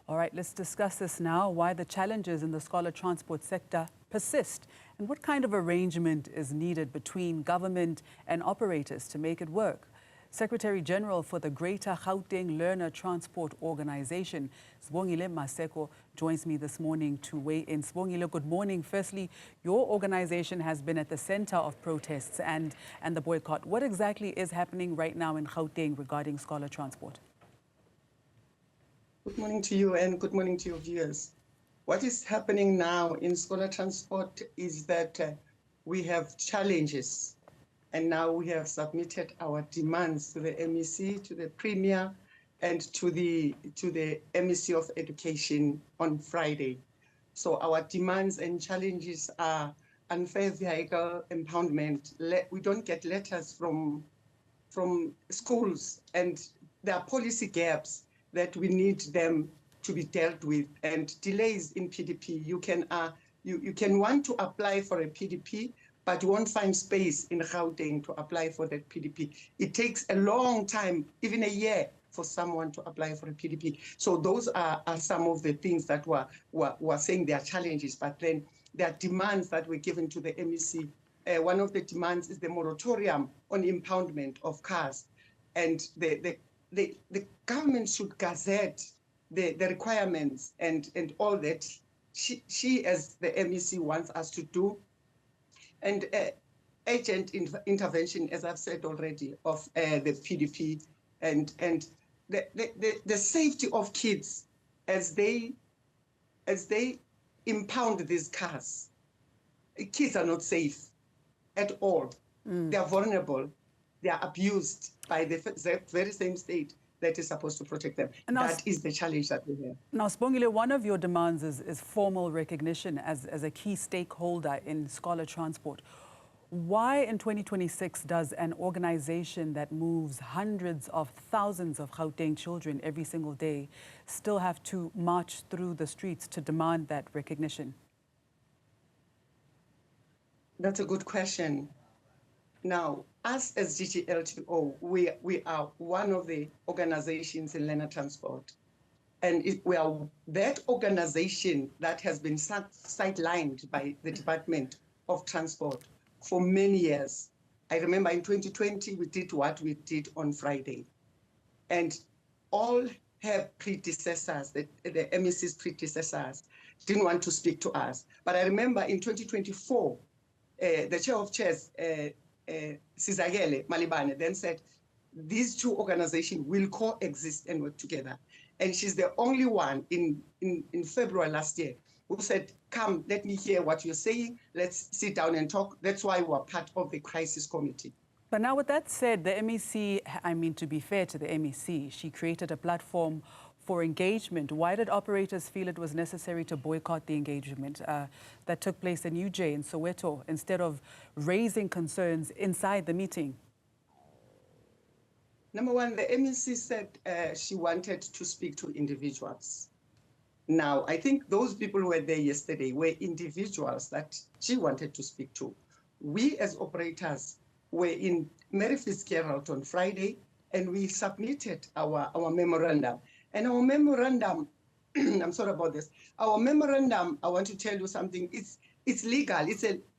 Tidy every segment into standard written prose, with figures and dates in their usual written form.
All right, let's discuss this now, why the challenges in the scholar transport sector persist and what kind of arrangement is needed between government and operators to make it work. Secretary General for the Greater Gauteng Learner Transport Organization, Sibongile Maseko, joins me this morning to weigh in. Sibongile, good morning. Firstly, your organization has been at the center of protests and the boycott. What exactly is happening right now in Gauteng regarding scholar transport? Good morning to you and good morning to your viewers. What is happening now in scholar transport is that we have challenges, and now we have submitted our demands to the MEC, to the Premier, and to the MEC of Education on Friday. So our demands and challenges are unfair vehicle impoundment. We don't get letters from schools, and there are policy gaps that we need them to be dealt with, and delays in PDP. You can want to apply for a PDP, but you won't find space in Gauteng to apply for that PDP. It takes a long time, even a year, for someone to apply for a PDP. So those are some of the things that were saying there are challenges, but then there are demands that were given to the MEC. One of the demands is the moratorium on impoundment of cars, and the government should gazette the requirements and all that she as the MEC wants us to do. And agent intervention, as I've said already, of the PDP and the safety of kids as they impound these cars. Kids are not safe at all. They are vulnerable. They are abused by the very same state that is supposed to protect them. And that is the challenge that we have. Now, Sibongile, one of your demands is formal recognition as a key stakeholder in scholar transport. Why in 2026 does an organization that moves hundreds of thousands of Gauteng children every single day still have to march through the streets to demand that recognition? That's a good question. Now, us as GGLTO, we are one of the organizations in learner transport. And we are that organization that has been sidelined by the Department of Transport for many years. I remember in 2020, we did what we did on Friday. And all her predecessors, the MEC's predecessors, didn't want to speak to us. But I remember in 2024, the chair of chairs, Sizakele Malibane, then said, these two organizations will coexist and work together. And she's the only one in February last year who said, come, let me hear what you're saying. Let's sit down and talk. That's why we're part of the crisis committee. But now with that said, the MEC, I mean, to be fair to the MEC, she created a platform for engagement. Why did operators feel it was necessary to boycott the engagement that took place in UJ in Soweto instead of raising concerns inside the meeting? Number one, the MEC said she wanted to speak to individuals. Now, I think those people who were there yesterday were individuals that she wanted to speak to. We as operators were in Mary Fitzgerald on Friday, and we submitted our memorandum. And our memorandum, I'm sorry about this. Our memorandum, I want to tell you something. It's legal.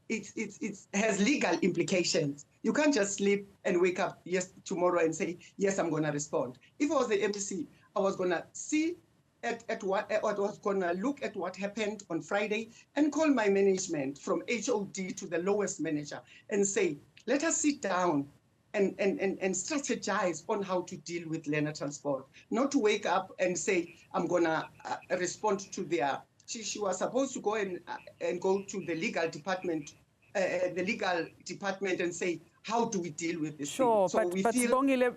It has legal implications. You can't just sleep and wake up tomorrow and say, yes, I'm going to respond. If I was the MEC, I was going to see I was going to look at what happened on Friday and call my management from HOD to the lowest manager and say, let us sit down and strategize on how to deal with learner transport. Not to wake up and say, I'm going to respond to their... She was supposed to go and go to the legal department and say, how do we deal with this thing? So but Sibongile,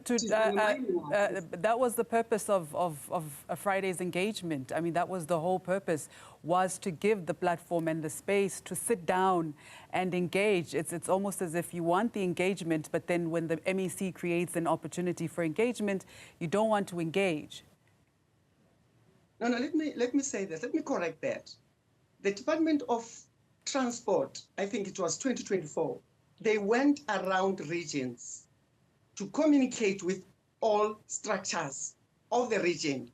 that was the purpose of Friday's engagement. I mean, that was the whole purpose, was to give the platform and the space to sit down and engage. It's almost as if you want the engagement, but then when the MEC creates an opportunity for engagement, you don't want to engage. No, let me say this. Let me correct that. The Department of Transport, I think it was 2024, they went around regions to communicate with all structures of the region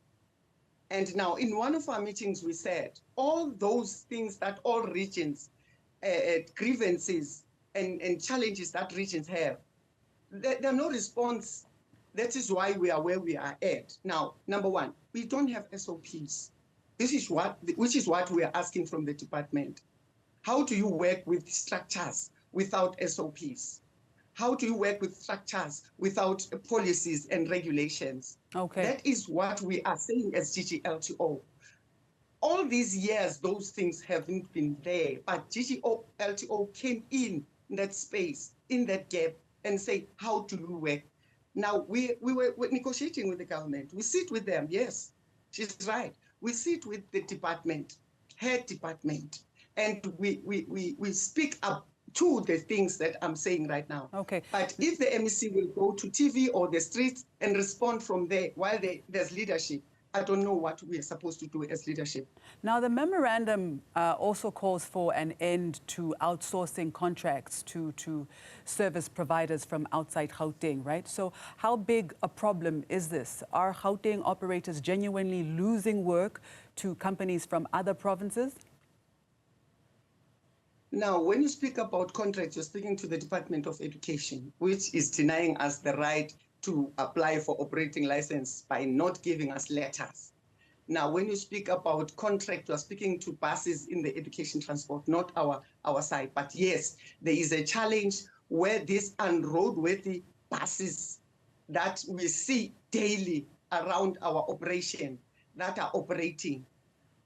And now in one of our meetings, we said all those things that all regions, grievances and challenges that regions have, there are no response. That is why we are where we are at. Now, number one, we don't have SOPs. Which is what we are asking from the department. How do you work with structures without SOPs? How do you work with structures without policies and regulations? Okay. That is what we are saying as GGLTO. All these years, those things haven't been there, but GGLTO came in that space, in that gap, and say, how do we work? Now, we were negotiating with the government. We sit with them, yes, she's right. We sit with the department, head department, and we speak up to the things that I'm saying right now. Okay. But if the MEC will go to TV or the streets and respond from there while there's leadership, I don't know what we are supposed to do as leadership. Now, the memorandum also calls for an end to outsourcing contracts to service providers from outside Gauteng, right? So how big a problem is this? Are Gauteng operators genuinely losing work to companies from other provinces? Now, when you speak about contracts, you're speaking to the Department of Education, which is denying us the right to apply for operating license by not giving us letters. Now, when you speak about contract, you're speaking to buses in the education transport, not our side. But yes, there is a challenge where these unroadworthy buses that we see daily around our operation that are operating,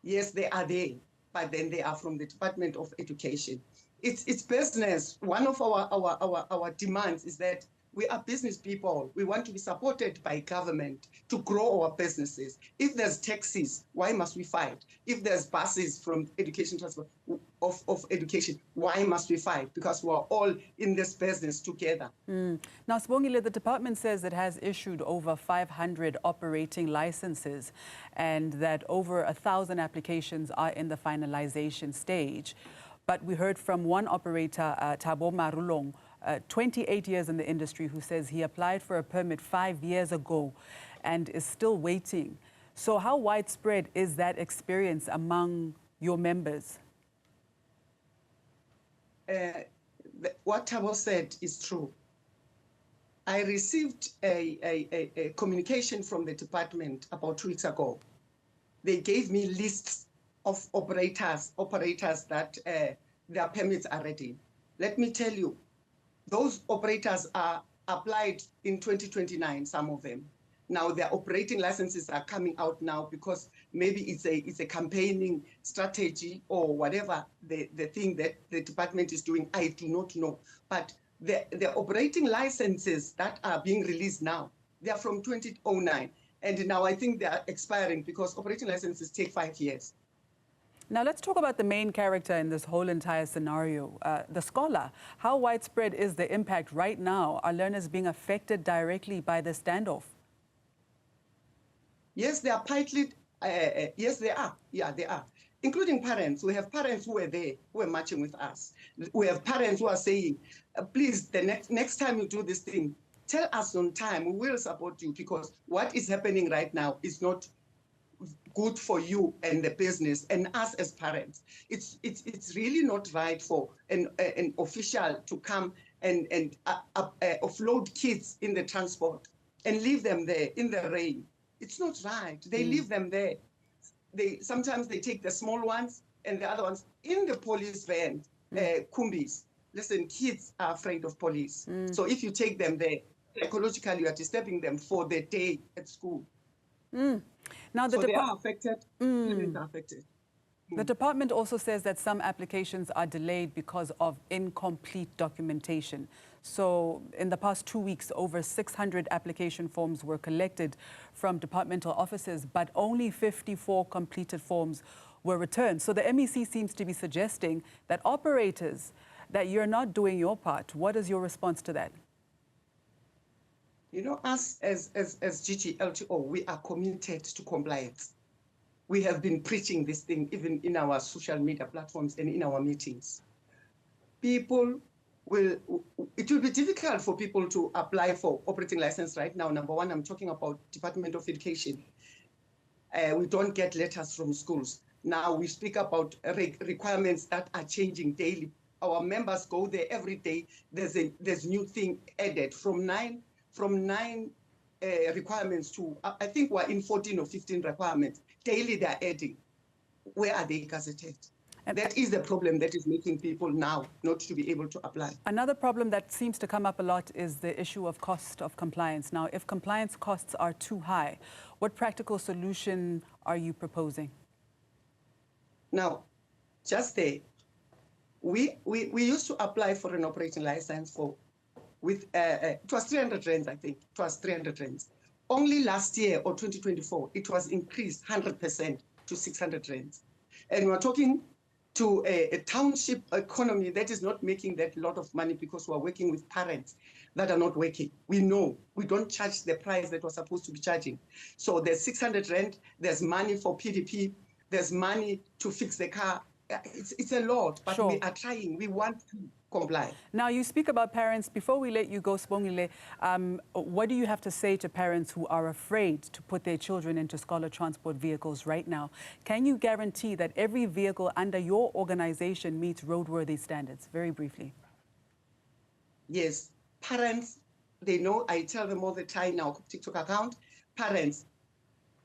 yes, they are there, but then they are from the Department of Education. It's business. One of our demands is that we are business people. We want to be supported by government to grow our businesses. If there's taxis, why must we fight? If there's buses from education transport of education, why must we fight? Because we're all in this business together. Now, Sibongile, the department says it has issued over 500 operating licenses and that over 1,000 applications are in the finalization stage. But we heard from one operator, Thabo Marulong, 28 years in the industry, who says he applied for a permit 5 years ago and is still waiting. So how widespread is that experience among your members? What Thabo said is true. I received a communication from the department about 2 weeks ago. They gave me lists of operators that their permits are ready. Let me tell you, those operators are applied in 2029, some of them. Now their operating licenses are coming out now because maybe it's a campaigning strategy or whatever the thing that the department is doing, I do not know. But the operating licenses that are being released now, they are from 2009. And now I think they are expiring because operating licenses take 5 years. Now, let's talk about the main character in this whole entire scenario, the scholar. How widespread is the impact right now? Are learners being affected directly by the standoff? Yes, they are partly, yes, they are. Yeah, they are. Including parents. We have parents who are there, who are marching with us. We have parents who are saying, please, the next time you do this thing, tell us on time, we will support you, because what is happening right now is not good for you and the business and us as parents. It's really not right for an official to come and offload kids in the transport and leave them there in the rain. It's not right. They leave them there. Sometimes they take the small ones and the other ones in the police van, kumbis. Listen, kids are afraid of police. So if you take them there, psychologically you are disturbing them for the day at school. Now, so they are affected. Parents are affected. The department also says that some applications are delayed because of incomplete documentation. So in the past 2 weeks, over 600 application forms were collected from departmental offices, but only 54 completed forms were returned. So the MEC seems to be suggesting that operators, that you're not doing your part. What is your response to that? You know, us as GGLTO, we are committed to compliance. We have been preaching this thing even in our social media platforms and in our meetings. It will be difficult for people to apply for operating license right now. Number one, I'm talking about Department of Education. We don't get letters from schools. Now we speak about requirements that are changing daily. Our members go there every day. There's new thing added from nine requirements to, I think we're in 14 or 15 requirements. Daily they're adding. Where are they gazetted? And that is the problem that is making people now not to be able to apply. Another problem that seems to come up a lot is the issue of cost of compliance. Now, if compliance costs are too high, what practical solution are you proposing? Now, just there, we used to apply for an operating license it was 300 rands, I think. It was 300 rands. Only last year, or 2024, it was increased 100% to 600 rands. And we're talking to a township economy that is not making that lot of money because we're working with parents that are not working. We know we don't charge the price that we're supposed to be charging. So there's 600 rand, there's money for PDP, there's money to fix the car. It's a lot, but we are trying. We want to comply. Now, you speak about parents. Before we let you go, Sibongile, what do you have to say to parents who are afraid to put their children into scholar transport vehicles right now? Can you guarantee that every vehicle under your organization meets roadworthy standards? Very briefly. Yes. Parents, they know, I tell them all the time now, TikTok account, parents,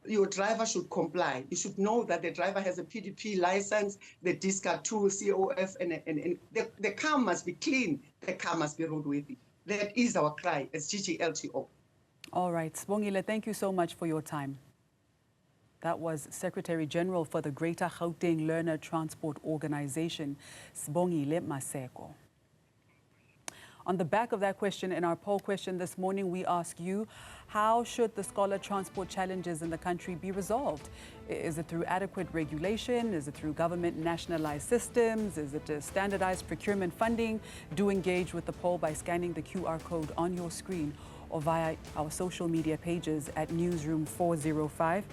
your driver should comply. You should know that the driver has a PDP license, the DISCA 2, COF, and the car must be clean. The car must be roadworthy. That is our cry as GGLTO. All right. Sibongile, thank you so much for your time. That was Secretary General for the Greater Gauteng Learner Transport Organization, Sibongile Maseko. On the back of that question, in our poll question this morning, we ask you, how should the scholar transport challenges in the country be resolved? Is it through adequate regulation? Is it through government nationalized systems? Is it standardized procurement funding? Do engage with the poll by scanning the QR code on your screen or via our social media pages at Newzroom 405.